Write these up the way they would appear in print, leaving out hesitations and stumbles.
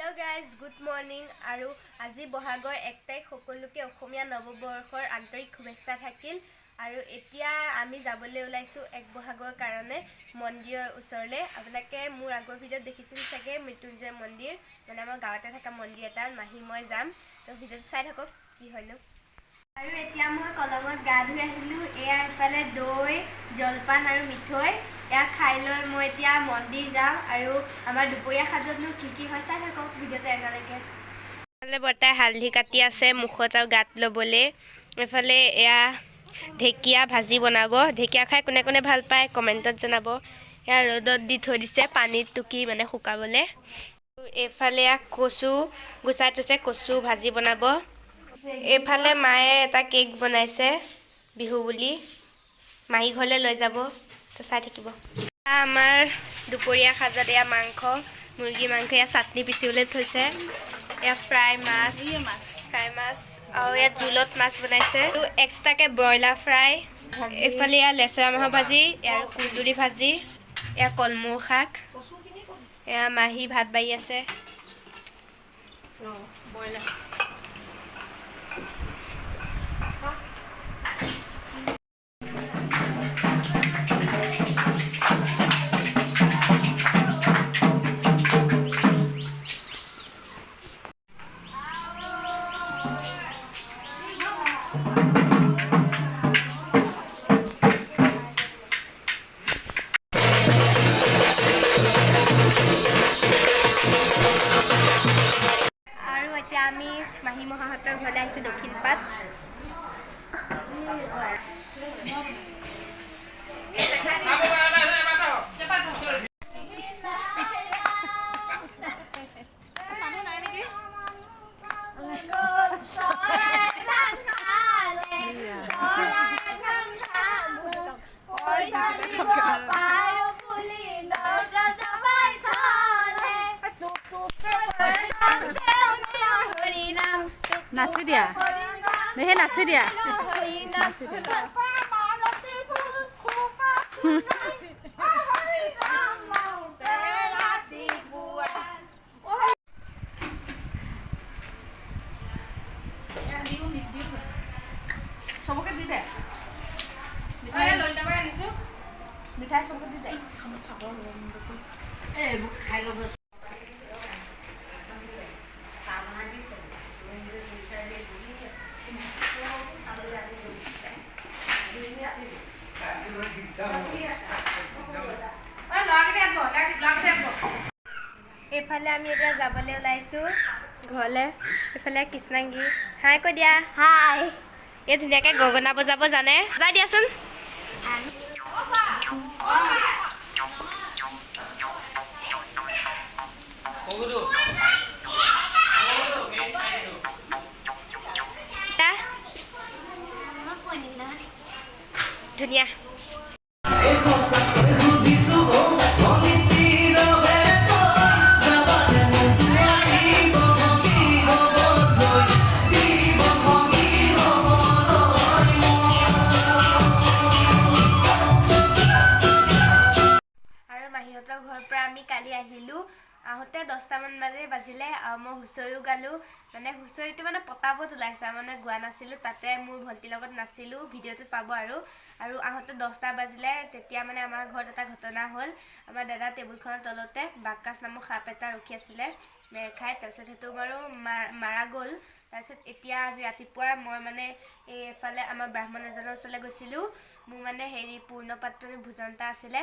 Hello guys, good morning. আৰু আজি বহাগৰ 1 তাৰিখ সকলোকে অসমীয়া নৱবৰ্ষৰ আন্তৰিক শুভেচ্ছা থাকিল। আৰু এতিয়া আমি যাবলৈ ওলাইছো 1 বহাগৰ কাৰণে মন্দিৰৰ ওচৰলৈ। আপোনালোকে মোৰ আগৰ ভিডিঅ'ত দেখিছিল চাগে মৃত্যুঞ্জয় মন্দিৰ, মানে আমাৰ গাঁৱতে থকা মন্দিৰ এটা। মাহী মই যাম, তো ভিডিঅ'টো চাই থাকক কি হয়নো। আৰু এতিয়া মই কলঙত গা ধুই আহিলোঁ। এয়া এফালে দৈ, জলপান আৰু মিঠৈ। এয়া খাই লৈ মই এতিয়া মন্দিৰ যাম। আৰু আমাৰ দুপৰীয়া সাজতনো কি হয় চাই থাকক ভিডিঅ'টো একেলগে। এফালে বৰ্তাই হালধি কাটি আছে মুখত আৰু গাত ল'বলৈ। এফালে এয়া ঢেকীয়া ভাজি বনাব। ঢেকীয়া খাই কোনে কোনে ভাল পায় কমেণ্টত জনাব। এয়া ৰ'দত দি থৈ দিছে পানীত টুকি মানে শুকাবলৈ। এইফালে এয়া কচু গুচাই থৈছে, কচু ভাজি বনাব। এইফালে মায়ে এটা কেক বনাইছে বিহু বুলি, মাহী ঘৰলৈ লৈ যাব, তো চাই থাকিব। আমাৰ দুপৰীয়া সাজত এয়া মাংস, মুৰ্গী মাংস, এয়া চাটনি পিচিবলৈ থৈছে। এয়া ফ্ৰাই মাছ আৰু ইয়াত জোলত মাছ বনাইছে। এক্সট্ৰাকৈ ব্ৰইলাৰ ফ্ৰাই। এইফালে এয়া লেচেৰা মাহৰ ভাজি, এয়া কুন্দুলি ভাজি, এয়া কলমৌ শাক। এয়া মাহী ভাত বাঢ়ি আছে। আৰু এতিয়া আমি মাহী মহাহঁতৰ ঘৰলৈ আহিছোঁ দক্ষিণপাট। নাচি দিয়া নেহে, নাচি দিয়া চবকে দি দে। মিঠাই লৈ যাব আনিছোঁ, মিঠাই চবকে দি দে। এইবোৰ খাই ল'ব। এইফালে আমি এতিয়া যাবলৈ ওলাইছোঁ ঘৰলৈ। এইফালে কৃষ্ণাংগী হাই কৈ দিয়া। হাই। এই ধুনীয়াকৈ গগনা বজাব জানে, বজাই দিয়াচোন। ধুনীয়া। মাহীহঁতৰ ঘৰৰ পৰা আমি কালি আহিলোঁ। আহোঁতে 10টামান বাজিলে আৰু মই হুঁচৰিও গালোঁ। মানে হুঁচৰিটো মানে পতাবত ওলাইছে, মানে গোৱা নাছিলোঁ। তাতে মোৰ ভণ্টিৰ লগত নাছিলোঁ, ভিডিঅ'টোত পাব। আৰু আহোঁতে 10টা বাজিলে। তেতিয়া মানে আমাৰ ঘৰত এটা ঘটনা হ'ল। আমাৰ দাদা টেবুলখনৰ তলতে বাকাচ নামৰ সাপ এটা ৰখি আছিলে মেৰ খাই। তাৰপিছত সেইটো বাৰু মাৰা গ'ল। তাৰপিছত এতিয়া আজি ৰাতিপুৱা মই মানে এইফালে আমাৰ ব্ৰাহ্মণ এজনৰ ওচৰলৈ গৈছিলোঁ। মোৰ মানে পূৰ্ণ পাত্ৰনী ভোজন এটা আছিলে,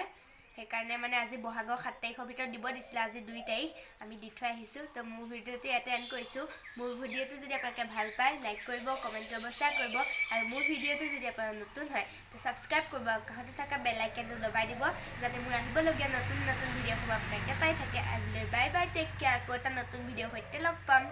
সেইকাৰণে মানে আজি বহাগৰ 7 তাৰিখৰ ভিতৰত দিব দিছিলে। আজি 2 তাৰিখ, আমি দি থৈ আহিছোঁ। তো মোৰ ভিডিঅ'টো ইয়াতে এণ্ড কৰিছোঁ। মোৰ ভিডিঅ'টো যদি আপোনালোকে ভাল পায় লাইক কৰিব, কমেণ্ট কৰিব, শ্বেয়াৰ কৰিব। আৰু মোৰ ভিডিঅ'টো যদি আপোনালোকে নতুন হয় তো ছাবস্ক্ৰাইব কৰিব, কাষতে থকা বেল আইকনটো দবাই দিব, যাতে মোৰ আহিবলগীয়া নতুন ভিডিঅ'সমূহ আপোনালোকে পাই থাকে। আজিলৈ বাই বাই, টেক কেয়াৰ। আকৌ এটা নতুন ভিডিঅ'ৰ সৈতে লগ পাম।